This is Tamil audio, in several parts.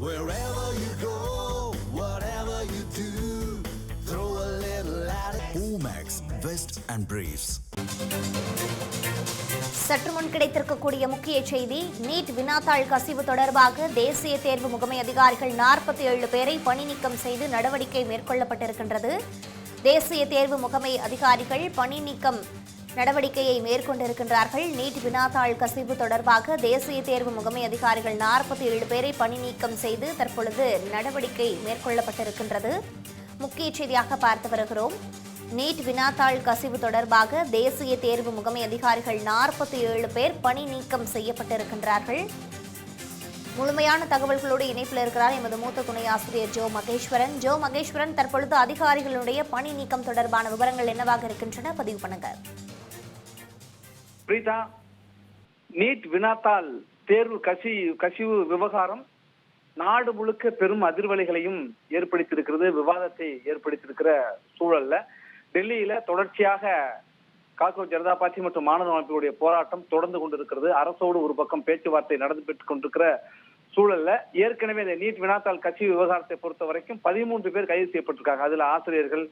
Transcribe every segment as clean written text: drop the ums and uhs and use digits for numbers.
Wherever you go, whatever you do, throw a little at it. Omax, Vest and Briefs. சற்று முன் கிடைத்திருக்கக்கூடிய முக்கிய செய்தி, நீட் வினாத்தாள் கசிவு தொடர்பாக தேசிய தேர்வு முகமை அதிகாரிகள் 47 பேரை பணி நீக்கம் செய்து நடவடிக்கை மேற்கொள்ளப்பட்டிருக்கின்றது. தேசிய தேர்வு முகமை அதிகாரிகள் பணி நீக்கம் நடவடிக்கையை மேற்கொண்டிருக்கின்றார்கள். நீட் வினாத்தாள் கசிவு தொடர்பாக தேசிய தேர்வு முகமை அதிகாரிகள் 47 பேரை பணி நீக்கம் செய்து தற்பொழுது நடவடிக்கை மேற்கொள்ளப்பட்டிருக்கின்றது. முக்கிய செய்தியாக பார்த்து வருகிறோம். நீட் வினாத்தாள் கசிவு தொடர்பாக தேசிய தேர்வு முகமை அதிகாரிகள் 47 பேர் பணி நீக்கம் செய்யப்பட்டிருக்கின்றார்கள். முழுமையான தகவல்களோடு இணைப்பில் இருக்கிறார் எமது மூத்த துணை ஆசிரியர் ஜோ மகேஸ்வரன். தற்பொழுது அதிகாரிகளுடைய பணி நீக்கம் தொடர்பான விவரங்கள் என்னவாக இருக்கின்றன, பதிவு பண்ணுங்க. பிரீதா, நீட் வினாத்தாள் தேர்வு கசிவு விவகாரம் நாடு முழுக்க பெரும் அதிர்வலைகளையும் ஏற்படுத்தியிருக்கிறது, விவாதத்தை ஏற்படுத்தியிருக்கிற சூழல்ல டெல்லியில தொடர்ச்சியாக காக்ரோச் ஜனதா பார்ட்டி மற்றும் மாணவர் அமைப்புடைய போராட்டம் தொடர்ந்து கொண்டிருக்கிறது. அரசோடு ஒரு பக்கம் பேச்சுவார்த்தை நடந்து பெற்றுக் கொண்டிருக்கிற சூழல்ல ஏற்கனவே இந்த நீட் வினாத்தாள் கசிவு விவகாரத்தை பொறுத்த வரைக்கும் 13 பேர் கைது செய்யப்பட்டிருக்காங்க. அதுல ஆசிரியர்கள்,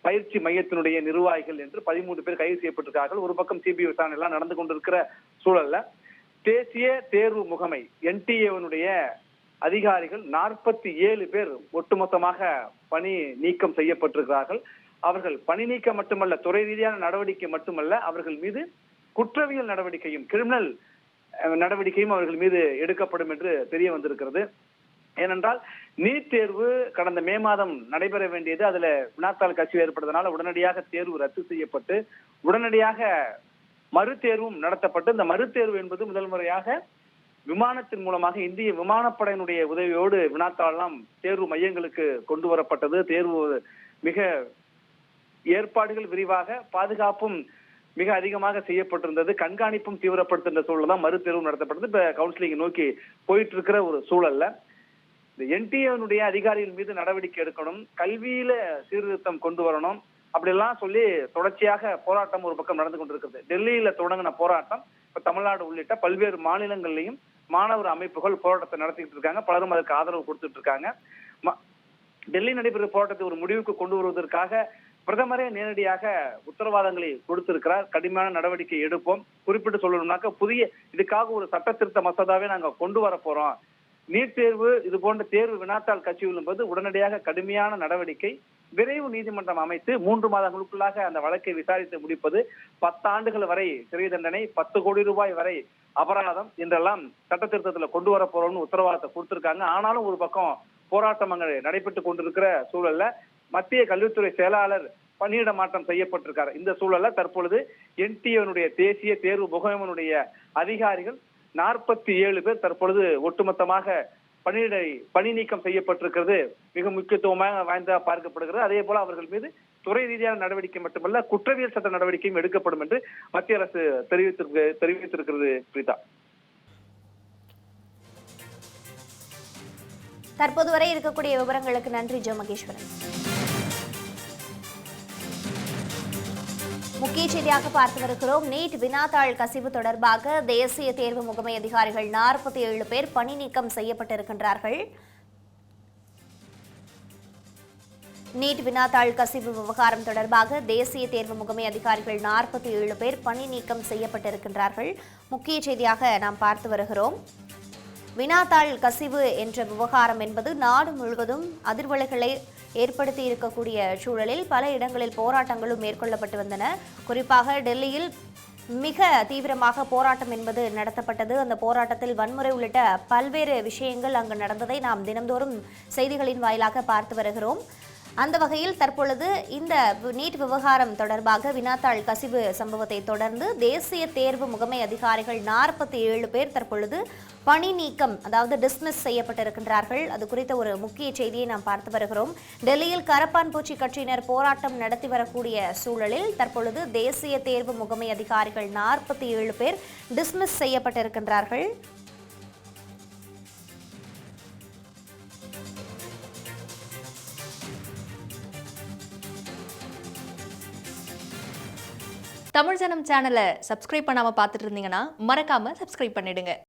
பயிற்சி மையத்தினுடைய நிர்வாகிகள் என்று 13 பேர் கைது செய்யப்பட்டிருக்கார்கள். ஒரு பக்கம் சிபிஐ விசாரணை எல்லாம் நடந்து கொண்டிருக்கிற சூழல்ல தேசிய தேர்வு முகமை NTA அதிகாரிகள் 47 பேர் ஒட்டுமொத்தமாக பணி நீக்கம் செய்யப்பட்டிருக்கிறார்கள். அவர்கள் பணி நீக்கம் மட்டுமல்ல, துறை ரீதியான நடவடிக்கை மட்டுமல்ல, அவர்கள் மீது குற்றவியல் நடவடிக்கையும், கிரிமினல் நடவடிக்கையும் அவர்கள் மீது எடுக்கப்படும் என்று தெரிய வந்திருக்கிறது. ஏனென்றால் நீட் தேர்வு கடந்த மே மாதம் நடைபெற வேண்டியது, அதுல வினாத்தாள் கசிவு ஏற்பட்டதனால உடனடியாக தேர்வு ரத்து செய்யப்பட்டு உடனடியாக மறுதேர்வும் நடத்தப்பட்டு, இந்த மறுதேர்வு என்பது முதல் முறையாக விமானத்தின் மூலமாக இந்திய விமானப்படையினுடைய உதவியோடு வினாத்தாளெல்லாம் தேர்வு மையங்களுக்கு கொண்டு வரப்பட்டது. தேர்வு மிக ஏற்பாடுகள் விரிவாக, பாதுகாப்பும் மிக அதிகமாக செய்யப்பட்டிருந்தது, கண்காணிப்பும் தீவிரப்படுத்துகின்ற சூழல் தான் மறுதேர்வும் நடத்தப்பட்டது. இப்ப கவுன்சிலிங் நோக்கி போயிட்டு இருக்கிற ஒரு சூழல்ல இந்த NTA அதிகாரிகள் மீது நடவடிக்கை எடுக்கணும், கல்வியில சீர்திருத்தம் கொண்டு வரணும், அப்படியெல்லாம் சொல்லி தொடர்ச்சியாக போராட்டம் ஒரு பக்கம் நடந்து கொண்டிருக்கிறது. டெல்லியில தொடங்கின போராட்டம் இப்ப தமிழ்நாடு உள்ளிட்ட பல்வேறு மாநிலங்கள்லையும் மாணவர் அமைப்புகள் போராட்டத்தை நடத்திட்டு இருக்காங்க. பலரும் அதற்கு ஆதரவு கொடுத்துட்டு இருக்காங்க. டெல்லி நடைபெறும் போராட்டத்தை ஒரு முடிவுக்கு கொண்டு வருவதற்காக பிரதமரே நேரடியாக உத்தரவாதங்களை கொடுத்திருக்கிறார். கடுமையான நடவடிக்கை எடுப்போம். குறிப்பிட்டு சொல்லணும்னாக்க இதுக்காக ஒரு சட்ட திருத்த மசோதாவே நாங்க கொண்டு வர போறோம். நீட் தேர்வு இது போன்ற தேர்வு வினாத்தாள் கசிவு என்பது உடனடியாக கடுமையான நடவடிக்கை, விரைவு நீதிமன்றம் அமைத்து 3 மாதங்களுக்குள்ளாக அந்த வழக்கை விசாரித்து முடிப்பது, 10 ஆண்டுகள் வரை சிறை தண்டனை, 10 கோடி ரூபாய் வரை அபராதம் என்றெல்லாம் சட்ட திருத்தத்துல கொண்டு வர போறோம்னு உத்தரவாதத்தை கொடுத்திருக்காங்க. ஆனாலும் ஒரு பக்கம் போராட்டம் அங்க நடைபெற்று கொண்டிருக்கிற சூழல்ல மத்திய கல்வித்துறை செயலாளர் பணியிட மாற்றம் செய்யப்பட்டிருக்காரு. இந்த சூழல்ல தற்பொழுது NTA தேசிய தேர்வு முகமையினுடைய அதிகாரிகள் 47 பேர் தற்பொழுது ஒட்டுமொத்தமாக பணி நீக்கம் செய்யப்பட்டிருக்கிறது மிக முக்கியத்துவமாக வாய்ந்ததாக பார்க்கப்படுகிறது. அதே போல அவர்கள் மீது துறை ரீதியான நடவடிக்கை மட்டுமல்ல, குற்றவியல் சட்ட நடவடிக்கையும் எடுக்கப்படும் என்று மத்திய அரசு தெரிவித்திருக்கிறது. பிரீதா, தற்போது வரை இருக்கக்கூடிய விவரங்களுக்கு நன்றி ஜோ மகேஸ்வரன். முக்கிய செய்தியாக பார்த்து வருகிறோம். நீட் வினாத்தாள் கசிவு தொடர்பாக தேசிய தேர்வு முகமை அதிகாரிகள் 47 பேர் பணி நீக்கம் செய்யப்பட்டிருக்கின்றார்கள். நீட் வினாத்தாள் கசிவு விவகாரம் தொடர்பாக தேசிய தேர்வு முகமை அதிகாரிகள் 47 பேர் பணி நீக்கம் செய்யப்பட்டிருக்கின்றார்கள். முக்கிய செய்தியாக நாம் பார்த்து வருகிறோம். வினாத்தாள் கசிவு என்ற விவகாரம் என்பது நாடு முழுவதும் அதிர்வலைகளை ஏற்படுத்தி இருக்கக்கூடிய சூழலில் பல இடங்களில் போராட்டங்களும் மேற்கொள்ளப்பட்டு வந்தன. குறிப்பாக டெல்லியில் மிக தீவிரமாக போராட்டம் என்பது நடத்தப்பட்டது. அந்த போராட்டத்தில் வன்முறை உள்ளிட்ட பல்வேறு விஷயங்கள் அங்கு நடந்ததை நாம் தினந்தோறும் செய்திகளின் வாயிலாக பார்த்து வருகிறோம். அந்த வகையில் தற்பொழுது இந்த நீட் விவகாரம் தொடர்பாக வினாத்தாள் கசிவு சம்பவத்தை தொடர்ந்து தேசிய தேர்வு முகமை அதிகாரிகள் 47 பேர் தற்பொழுது பணி நீக்கம், அதாவது டிஸ்மிஸ் செய்யப்பட்டிருக்கின்றார்கள். அது குறித்த ஒரு முக்கிய செய்தியை நாம் பார்த்து வருகிறோம். டெல்லியில் கரப்பான் பூச்சி கட்சியினர் போராட்டம் நடத்தி வரக்கூடிய சூழலில் தற்பொழுது தேசிய தேர்வு முகமை அதிகாரிகள் 47 பேர் டிஸ்மிஸ் செய்யப்பட்டிருக்கின்றார்கள். தமிழ் ஜனம் சேனலை சப்ஸ்கிரைப் பண்ணாம பார்த்துட்டு இருந்தீங்கன்னா மறக்காம சப்ஸ்கிரைப் பண்ணிடுங்க.